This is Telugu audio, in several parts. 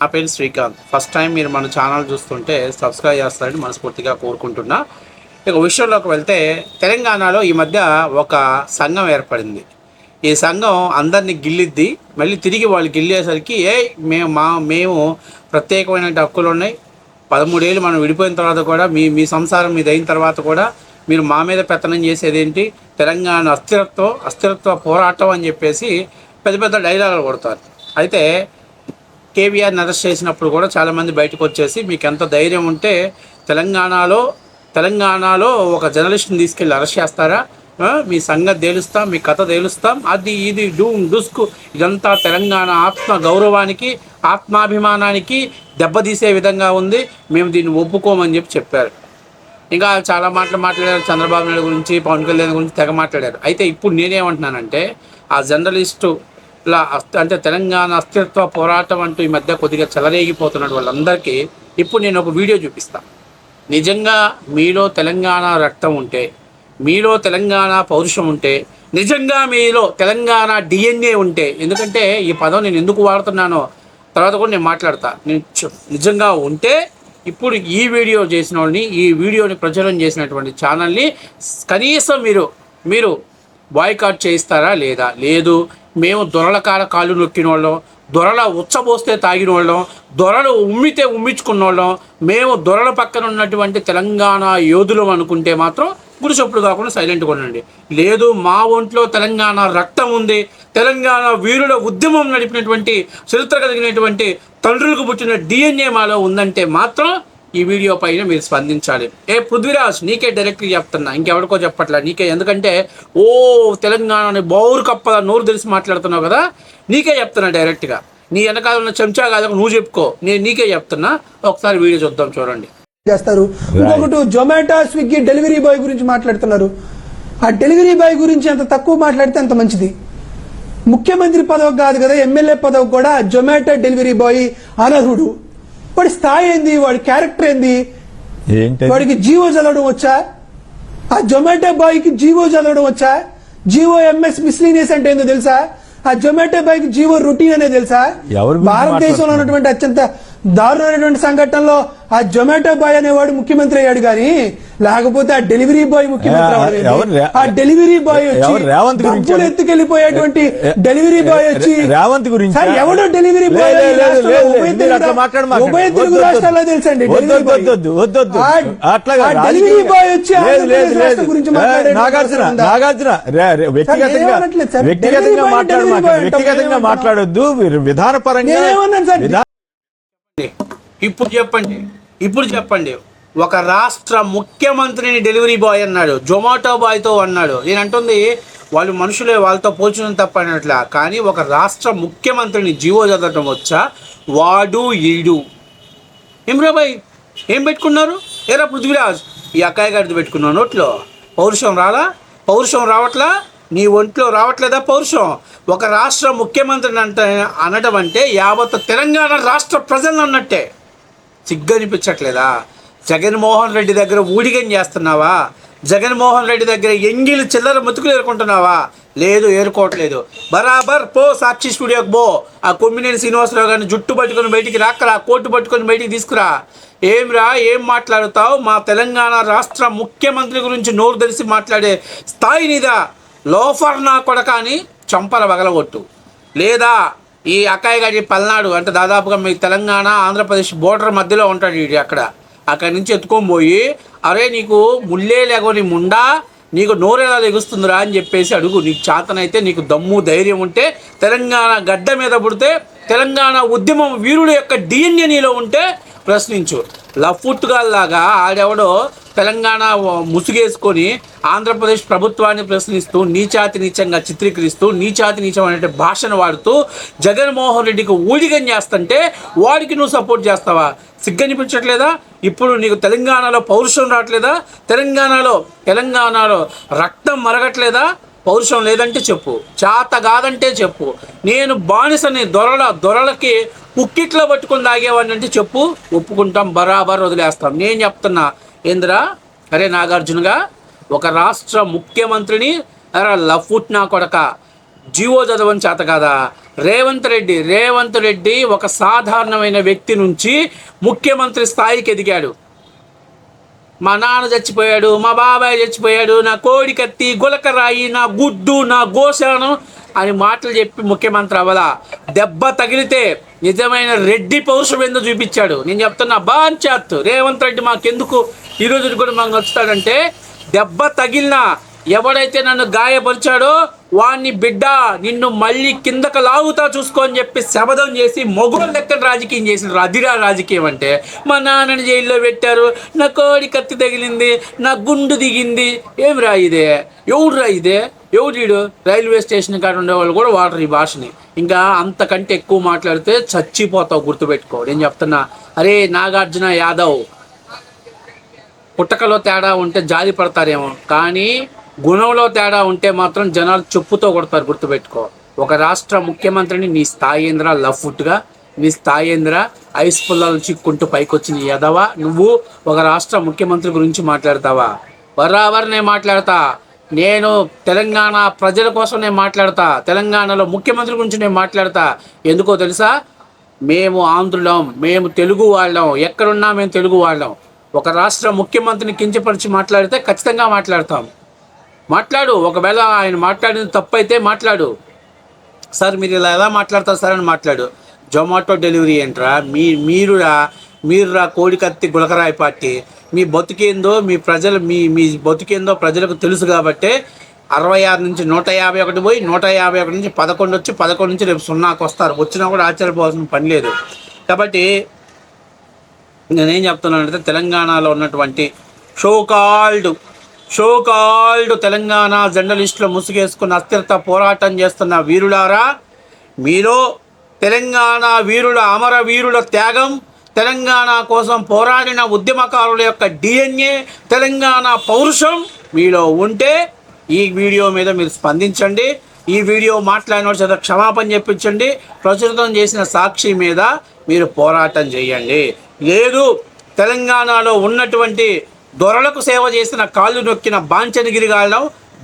నా పేరు శ్రీకాంత్. ఫస్ట్ టైం మీరు మన ఛానల్ చూస్తుంటే సబ్స్క్రైబ్ చేస్తారని మనస్ఫూర్తిగా కోరుకుంటున్నా. ఇక విషయంలోకి వెళ్తే, తెలంగాణలో ఈ మధ్య ఒక సంఘం ఏర్పడింది. ఈ సంఘం అందరినీ గిల్లిద్ది. మళ్ళీ తిరిగి వాళ్ళు గిల్లేసరికి మేము ప్రత్యేకమైన హక్కులు ఉన్నాయి, 13 ఏళ్ళు మనం విడిపోయిన తర్వాత కూడా మీ సంసారం మీద అయిన తర్వాత కూడా మీరు మా మీద పెత్తనం చేసేదేంటి, తెలంగాణ అస్థిరత్వ పోరాటం అని చెప్పేసి పెద్ద పెద్ద డైలాగులు కొడతారు. అయితే కేవీఆర్ని అరెస్ట్ చేసినప్పుడు కూడా చాలామంది బయటకు వచ్చేసి, మీకు ఎంత ధైర్యం ఉంటే తెలంగాణలో ఒక జర్నలిస్ట్ని తీసుకెళ్ళి అరెస్ట్ చేస్తారా, మీ సంగతి తేలుస్తాం, మీ కథ తేలుస్తాం, అది ఇది డుస్కు ఇదంతా తెలంగాణ ఆత్మ గౌరవానికి ఆత్మాభిమానానికి దెబ్బతీసే విధంగా ఉంది, మేము దీన్ని ఒప్పుకోమని చెప్పారు. ఇంకా చాలా మాట్లాడారు. చంద్రబాబు నాయుడు గురించి, పవన్ కళ్యాణ్ గురించి తెగ మాట్లాడారు. అయితే ఇప్పుడు నేనేమంటున్నానంటే, ఆ జర్నలిస్టు అంటే తెలంగాణ అస్తిత్వ పోరాటం అంటూ ఈ మధ్య కొద్దిగా చెలరేగిపోతున్నట్టు వాళ్ళందరికీ ఇప్పుడు నేను ఒక వీడియో చూపిస్తాను. నిజంగా మీలో తెలంగాణ రక్తం ఉంటే, మీలో తెలంగాణ పౌరుషం ఉంటే, నిజంగా మీలో తెలంగాణ డిఎన్ఏ ఉంటే, ఎందుకంటే ఈ పదం నేను ఎందుకు వాడుతున్నానో తర్వాత కూడా నేను మాట్లాడతా, నిజంగా ఉంటే ఇప్పుడు ఈ వీడియో చేసిన వాళ్ళని, ఈ వీడియోని ప్రచురణ చేసినటువంటి ఛానల్ని కనీసం మీరు బాయ్కాట్ చేయిస్తారా లేదా? లేదు, మేము దొరల కాళ్ళు నొక్కిన వాళ్ళం, దొరల ఉచ్చబోస్తే తాగిన వాళ్ళం, దొరలు ఉమ్మితే ఉమ్మించుకున్న వాళ్ళం, మేము దొరల పక్కన ఉన్నటువంటి తెలంగాణ యోధులం అనుకుంటే మాత్రం గుడిసొప్పుడు కాకుండా సైలెంట్గా ఉండండి. లేదు, మా ఒంట్లో తెలంగాణ రక్తం ఉంది, తెలంగాణ వీరుల ఉద్యమం నడిపినటువంటి చరిత్ర కలిగినటువంటి తండ్రులకు పుట్టిన డిఎన్ఏ మాలో ఉందంటే మాత్రం ఈ వీడియో పైన మీరు స్పందించాలి. పృథ్వీరాజ్, నీకే డైరెక్ట్గా చెప్తున్నా, ఇంకెవరికో చెప్పట్లా, నీకే. ఎందుకంటే తెలంగాణని బౌరు కప్ప నోరు తెలిసి మాట్లాడుతున్నావు కదా, నీకే చెప్తున్నా డైరెక్ట్గా. నీ వెనకాల ఉన్న చెంచా కాదు, నువ్వు చెప్పుకో, నేను నీకే చెప్తున్నా. ఒకసారి వీడియో చూద్దాం, చూడండి. చేస్తారు. ఇంకొకటి జొమాటో, స్విగ్గీ డెలివరీ బాయ్ గురించి మాట్లాడుతున్నారు. ఆ డెలివరీ బాయ్ గురించి ఎంత తక్కువ మాట్లాడితే అంత మంచిది. ముఖ్యమంత్రి పదవి కాదు కదా, ఎమ్మెల్యే పదవి కూడా జొమాటో డెలివరీ బాయ్ అనర్హుడు. వాడి స్థాయి ఏంది, వాడి క్యారెక్టర్ ఏంది, వాడికి జీవో చదవడం వచ్చా? ఆ జొమాటో బాయ్కి జీవో చదవడం వచ్చా? జీవో ఎంఎస్ మిస్లీనియస్ అంటే ఏందో తెలుసా? ఆ జొమాటో బాయ్కి జీవో రొటీన్ అనేది తెలుసా? భారతదేశంలో ఉన్నటువంటి అత్యంత దారుణమైనటువంటి సంఘటనలో ఆ జొమాటో బాయ్ అనేవాడు ముఖ్యమంత్రి అయ్యాడు, కానీ లేకపోతే ఆ డెలివరీ బాయ్ ముఖ్యమంత్రి. ఆ డెలివరీ బాయ్ వచ్చి ఎత్తుకెళ్లిపోయేటువంటి డెలివరీ బాయ్ వచ్చి రేవంత్ గురించి ఎవడో డెలివరీ బాయ్ ఉభయ తెలుగు రాష్ట్రాల్లో తెలుసండి. డెలివరీ బాయ్ వచ్చి గురించి వ్యక్తిగతంగా మాట్లాడొద్దు, విధానపరంగా. ఇప్పుడు చెప్పండి, ఒక రాష్ట్ర ముఖ్యమంత్రిని డెలివరీ బాయ్ అన్నాడు, జొమాటో బాయ్తో అన్నాడు. నేను అంటుంది వాళ్ళు మనుషులే, వాళ్ళతో పోల్చడం తప్ప అన్నట్లా. కానీ ఒక రాష్ట్ర ముఖ్యమంత్రిని జీవో చదవటం వచ్చా? వాడు ఈడు ఇమ్రాబాయ్ ఏం పెట్టుకున్నారు? ఏరా పృథ్వీరాజ్, ఈ అక్కయ్య గారిది పెట్టుకున్నావు నోట్లో. పౌరుషం రావట్లా? నీ ఒంట్లో రావట్లేదా పౌరుషం? ఒక రాష్ట్ర ముఖ్యమంత్రిని అనడం అంటే యావత్ తెలంగాణ రాష్ట్ర ప్రజలను అన్నట్టే. సిగ్గనిపించట్లేదా? జగన్మోహన్ రెడ్డి దగ్గర ఊడిగం చేస్తున్నావా? జగన్మోహన్ రెడ్డి దగ్గర ఎంగిలి చిల్లర ముతుకులు ఏరుకుంటున్నావా? లేదు, ఏరుకోవట్లేదు. బరాబర్ పో, సాక్షి స్టూడియోకి పో. ఆ కొమ్మినేని శ్రీనివాసరావు గారిని జుట్టు పట్టుకొని బయటికి రాక్కరా, కోర్టు పట్టుకొని బయటికి తీసుకురా. ఏం మాట్లాడుతావు? మా తెలంగాణ రాష్ట్ర ముఖ్యమంత్రి గురించి నోరు తెలిసి మాట్లాడే స్థాయి నీదా? లోఫర్ నా కొడక అని చంపల పగలగొట్టు. లేదా ఈ అక్కయ్య గారి పల్నాడు అంటే దాదాపుగా మీ తెలంగాణ ఆంధ్రప్రదేశ్ బోర్డర్ మధ్యలో ఉంటాడు వీడు. అక్కడి నుంచి ఎత్తుకొని పోయి, అరే నీకు ముళ్ళే లేకొని ముండా, నీకు నోరేలా లెగుస్తుందిరా అని చెప్పేసి అడుగు. నీకు చేతనైతే, నీకు దమ్ము ధైర్యం ఉంటే, తెలంగాణ గడ్డ మీద పుడితే, తెలంగాణ ఉద్యమం వీరుడు యొక్క డిఎన్ఏ నీలో ఉంటే ప్రశ్నించు. లఫుట్టుగాల్లాగా ఆడెవడో తెలంగాణ ముసుగేసుకొని ఆంధ్రప్రదేశ్ ప్రభుత్వాన్ని ప్రశ్నిస్తూ నీచంగా చిత్రీకరిస్తూ నీచం అనే భాషను వాడుతూ జగన్మోహన్ రెడ్డికి ఊడిగం చేస్తుంటే వాడికి నువ్వు సపోర్ట్ చేస్తావా? సిగ్గనిపించట్లేదా? ఇప్పుడు నీకు తెలంగాణలో పౌరుషం రావట్లేదా? తెలంగాణలో రక్తం మరగట్లేదా? పౌరుషం లేదంటే చెప్పు, చేత కాదంటే చెప్పు. నేను బానిసని, దొరలకి పుక్కిట్లో పట్టుకొని తాగేవాడిని అంటే చెప్పు, ఒప్పుకుంటాం, బరాబర్ వదిలేస్తాం. నేను చెప్తున్నా, ఏంద్రా అరే నాగార్జునగా, ఒక రాష్ట్ర ముఖ్యమంత్రిని అరే లఫుట్ నా కొడక జీవో చదవని చేత కాదా? రేవంత్ రెడ్డి ఒక సాధారణమైన వ్యక్తి నుంచి ముఖ్యమంత్రి స్థాయికి ఎదిగాడు. మా నాన్న చచ్చిపోయాడు, మా బాబాయ్ చచ్చిపోయాడు, నా కోడి కత్తి, గులకరాయి, నా గుడ్డు, నా గోశానం అని మాటలు చెప్పి ముఖ్యమంత్రి అవ్వలా. దెబ్బ తగిలితే నిజమైన రెడ్డి పౌరుషం ఎందుకు చూపించాడు. నేను చెప్తున్నా, బాంచాత్ రేవంత్ రెడ్డి మాకెందుకు ఈరోజు కూడా మాకు నచ్చుతాడంటే, దెబ్బ తగిలినా ఎవడైతే నన్ను గాయపరిచాడో వాడిని బిడ్డ నిన్ను మళ్ళీ కిందకు లాగుతా చూసుకో అని చెప్పి శపథం చేసి మొగుడు లెక్కన రాజకీయం చేసిన అదిరా రాజకీయం అంటే. మా నాన్నని జైల్లో పెట్టారు, నా కోడి కత్తి తగిలింది, నా గుండు దిగింది. ఏం రా ఇదే? ఎవడు రా ఇదే? ఎవడు? రైల్వే స్టేషన్ కాడ ఉండేవాళ్ళు కూడా వాడరు ఈ భాషని. ఇంకా అంతకంటే ఎక్కువ మాట్లాడితే చచ్చిపోతావు, గుర్తుపెట్టుకో. నేను చెప్తున్నా, అరే నాగార్జున యాదవ్, పుట్టకలో తేడా ఉంటే జాలి పడతారేమో, కానీ గుణంలో తేడా ఉంటే మాత్రం జనాలు చెప్పుతో కొడతారు, గుర్తుపెట్టుకో. ఒక రాష్ట్ర ముఖ్యమంత్రిని నీ స్థాయేంద్ర లఫ్ట్గా, నీ స్థాయేంద్ర ఐస్ పుల్లలు చిక్కుంటూ పైకొచ్చిన ఎదవా నువ్వు ఒక రాష్ట్ర ముఖ్యమంత్రి గురించి మాట్లాడతావా? బరాబర్ నేను మాట్లాడతా. నేను తెలంగాణ ప్రజల కోసం నేను మాట్లాడతా. తెలంగాణలో ముఖ్యమంత్రి గురించి నేను మాట్లాడతా. ఎందుకో తెలుసా? మేము ఆంధ్రులం, మేము తెలుగు వాళ్ళం, ఎక్కడున్నా మేము తెలుగు వాళ్ళం. ఒక రాష్ట్ర ముఖ్యమంత్రిని కించపరిచి మాట్లాడితే ఖచ్చితంగా మాట్లాడు. ఒకవేళ ఆయన మాట్లాడిన తప్పు అయితే మాట్లాడు. సార్ మీరు ఇలా ఎలా మాట్లాడతారు సార్ అని మాట్లాడు. జొమాటో డెలివరీ ఏంట్రా? మీరురా కోడికత్తి గులకరాయి పార్టీ. మీ బతుకేందో మీ బతుకేందో ప్రజలకు తెలుసు కాబట్టి 66 నుంచి 151 పోయి 151 నుంచి 11 వచ్చి 11 నుంచి రేపు 0కి వస్తారు. వచ్చినా కూడా ఆశ్చర్యపోవాల్సిన పని లేదు. కాబట్టి నేనేం చెప్తున్నానంటే, తెలంగాణలో ఉన్నటువంటి షోకాల్డ్ తెలంగాణ జర్నలిస్టులు ముసుగేసుకున్న అస్థిరత పోరాటం చేస్తున్న వీరులారా, మీలో తెలంగాణ వీరుల అమర వీరుల త్యాగం, తెలంగాణ కోసం పోరాడిన ఉద్యమకారుల యొక్క DNA, తెలంగాణ పౌరుషం మీలో ఉంటే ఈ వీడియో మీద మీరు స్పందించండి. ఈ వీడియో మాట్లాడిన చేత క్షమాపణ చెప్పించండి. ప్రచురితం చేసిన సాక్షి మీద మీరు పోరాటం చేయండి. లేదు, తెలంగాణలో ఉన్నటువంటి దొరలకు సేవ చేసిన కాళ్ళు నొక్కిన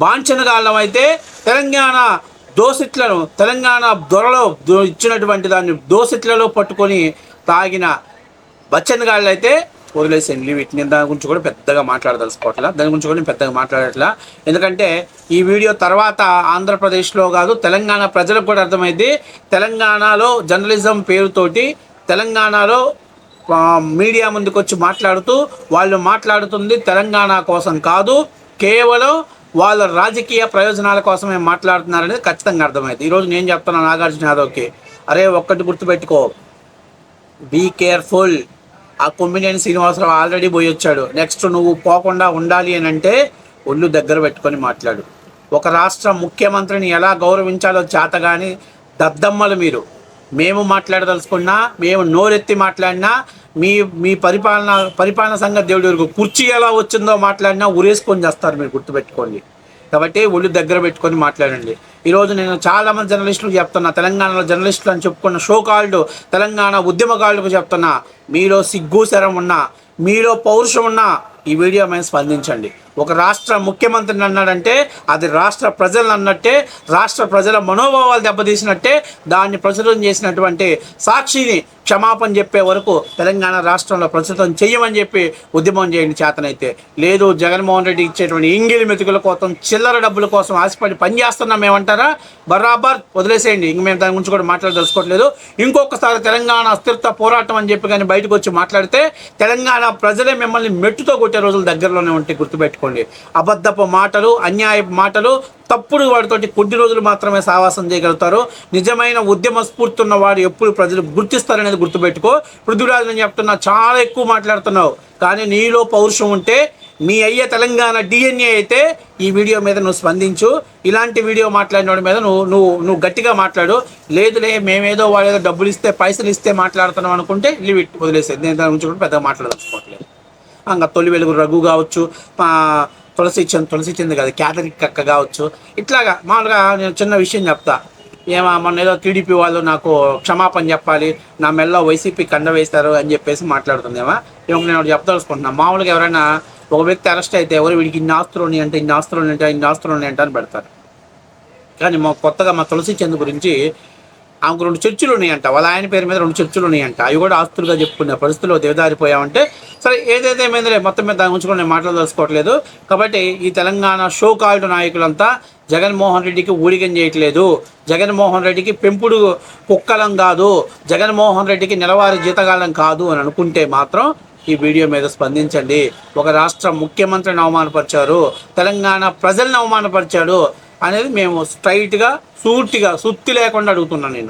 బాంచనగాళ్ళం అయితే తెలంగాణ దోసిట్లను, తెలంగాణ దొరలో ఇచ్చినటువంటి దాన్ని దోసిట్లలో పట్టుకొని తాగిన బచ్చనగాళ్ళు అయితే వదిలేసేయండి. నేను దాని గురించి కూడా పెద్దగా మాట్లాడదలుచుకోవట్లా. దాని గురించి కూడా నేను పెద్దగా మాట్లాడట్లా. ఎందుకంటే ఈ వీడియో తర్వాత ఆంధ్రప్రదేశ్లో కాదు, తెలంగాణ ప్రజలకు కూడా అర్థమైంది. తెలంగాణలో జర్నలిజం పేరుతోటి తెలంగాణలో మీడియా ముందుకు వచ్చి మాట్లాడుతూ వాళ్ళు మాట్లాడుతుంది తెలంగాణ కోసం కాదు, కేవలం వాళ్ళ రాజకీయ ప్రయోజనాల కోసమే మాట్లాడుతున్నారనేది ఖచ్చితంగా అర్థమైంది. ఈరోజు నేను చెప్తున్నాను నాగార్జున యాదవ్కి, అరే ఒక్కటి గుర్తుపెట్టుకో, బీ కేర్ఫుల్. ఆ కొమ్మినేని శ్రీనివాసరావు ఆల్రెడీ పోయి వచ్చాడు. నెక్స్ట్ నువ్వు పోకుండా ఉండాలి అని అంటే ఒళ్ళు దగ్గర పెట్టుకొని మాట్లాడు. ఒక రాష్ట్ర ముఖ్యమంత్రిని ఎలా గౌరవించాలో చేతగాని దద్దమ్మలు మీరు. మేము మాట్లాడదలుచుకున్నా, మేము నోరెత్తి మాట్లాడినా, మీ పరిపాలన సంగతి దేవుడి వరకు, కుర్చీ ఎలా వచ్చిందో మాట్లాడినా ఉరేసుకొని చేస్తారు మీరు, గుర్తుపెట్టుకోండి. కాబట్టి ఒళ్ళు దగ్గర పెట్టుకొని మాట్లాడండి. ఈరోజు నేను చాలామంది జర్నలిస్టులకు చెప్తున్నా, తెలంగాణలో జర్నలిస్టులు అని చెప్పుకున్న షోకాల్డ్ తెలంగాణ ఉద్యమకారులకు చెప్తున్నా, మీలో సిగ్గు శరం ఉన్నా, మీలో పౌరుషం ఉన్నా ఈ వీడియో మీద స్పందించండి. ఒక రాష్ట్ర ముఖ్యమంత్రిని అన్నాడంటే అది రాష్ట్ర ప్రజలను అన్నట్టే, రాష్ట్ర ప్రజల మనోభావాలు దెబ్బతీసినట్టే. దాన్ని ప్రచురం చేసినటువంటి సాక్షిని క్షమాపణ చెప్పే వరకు తెలంగాణ రాష్ట్రంలో ప్రస్తుతం చెయ్యమని చెప్పి ఉద్యమం చేయండి చేతనైతే. లేదు జగన్మోహన్ రెడ్డి ఇచ్చేటువంటి ఇంగిలి మెతుకుల కోసం, చిల్లర డబ్బుల కోసం ఆశపడి పనిచేస్తున్నాం మేమంటారా? బరాబర్ వదిలేసేయండి. ఇంక మేము దాని గురించి కూడా మాట్లాడదలుచుకోవట్లేదు. ఇంకొకసారి తెలంగాణ అస్థిరత పోరాటం అని చెప్పి కానీ బయటకు వచ్చి మాట్లాడితే తెలంగాణ ప్రజలే మిమ్మల్ని మెట్టుతో కొట్టే రోజులు దగ్గరలోనే ఉంటాయి, గుర్తుపెట్టుకోండి. అబద్ధపు మాటలు, అన్యాయపు మాటలు, తప్పుడు వాడితోటి కొద్ది రోజులు మాత్రమే సావాసం చేయగలుగుతారు. నిజమైన ఉద్యమ స్ఫూర్తి ఉన్న వాడు ఎప్పుడు ప్రజలు గుర్తిస్తారనేది గుర్తుపెట్టుకో. పృథ్వీరాజు నేను చెప్తున్నా, చాలా ఎక్కువ మాట్లాడుతున్నావు, కానీ నీలో పౌరుషం ఉంటే, మీ అయ్యే తెలంగాణ DNA అయితే ఈ వీడియో మీద నువ్వు స్పందించు. ఇలాంటి వీడియో మాట్లాడిన వాడి మీద నువ్వు గట్టిగా మాట్లాడు. లేదులే మేమేదో వాడేదో డబ్బులు ఇస్తే పైసలు ఇస్తే మాట్లాడుతున్నాం అనుకుంటే లీవ్ ఇట్, వదిలేసేది. నేను దాని గురించి కూడా పెద్దగా మాట్లాడదలుచుకోవట్లేదు. ఇంకా తొలి వెలుగు రఘు కావచ్చు, తులసి చెంది కాదు క్యాథరిక్ అక్క కావచ్చు, ఇట్లాగా మామూలుగా నేను చిన్న విషయం చెప్తా. మొన్న ఏదో టీడీపీ వాళ్ళు నాకు క్షమాపణ చెప్పాలి, నా మెల్లో వైసీపీ కండ వేస్తారు అని చెప్పేసి మాట్లాడుతుందేమా. నేను చెప్దలుచుకుంటున్నాను. మామూలుగా ఎవరైనా ఒక వ్యక్తి అరెస్ట్ అయితే, ఎవరు వీడికి ఇన్ని ఆస్తులు ఉన్నాయి అంటే, ఇన్ని ఆస్తులు ఉన్నాయంటే, ఇన్ని ఆస్తులు ఉన్నాయంటే అని పెడతారు. కానీ కొత్తగా మా తులసి చంద్ గురించి ఆమెకు 2 చర్చిలు ఉన్నాయంట, వాళ్ళ ఆయన పేరు మీద 2 చర్చిలు ఉన్నాయంట, అవి కూడా ఆస్తులుగా చెప్పుకునే పరిస్థితిలో దిగదారిపోయామంటే సరే ఏదైతే ఏమైందిలే, మొత్తం మీద దాని గురించి కూడా నేను మాట్లాడదలుచుకోవట్లేదు. కాబట్టి ఈ తెలంగాణ షో కాల్డ్ నాయకులంతా జగన్మోహన్ రెడ్డికి ఊడిగం చేయట్లేదు, జగన్మోహన్ రెడ్డికి పెంపుడు కుక్కలం కాదు, జగన్మోహన్ రెడ్డికి నెలవారీ జీతగాళ్ళం కాదు అని అనుకుంటే మాత్రం ఈ వీడియో మీద స్పందించండి. ఒక రాష్ట్ర ముఖ్యమంత్రిని అవమానపరిచారు, తెలంగాణ ప్రజల్ని అవమానపరిచాడు అనేది మేము స్ట్రైట్గా సూటిగా సుత్తి లేకుండా అడుగుతున్నాను నేను.